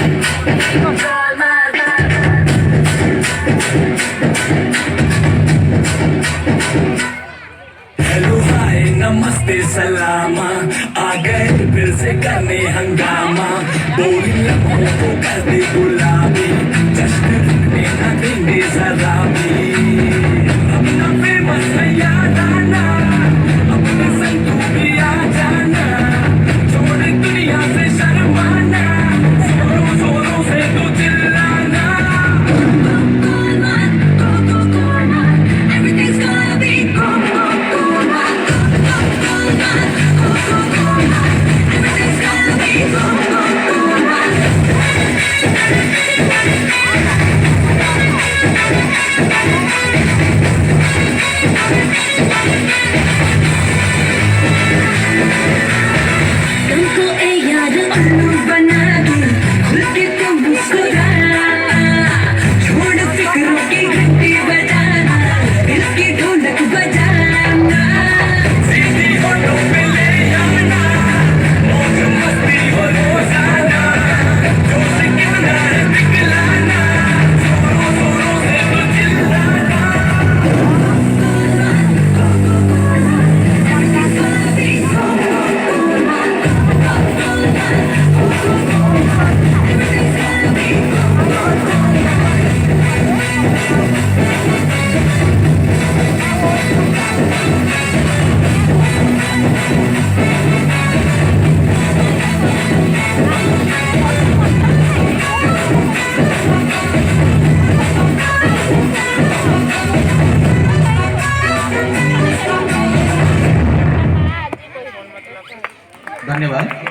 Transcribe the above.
Hello hi नमस्ते सलामा, आ गए फिर से करने हंगामा। बोरिंग लम्हों को कर दे गुलाबी, जश्न रुकने न देंगे जरा भी।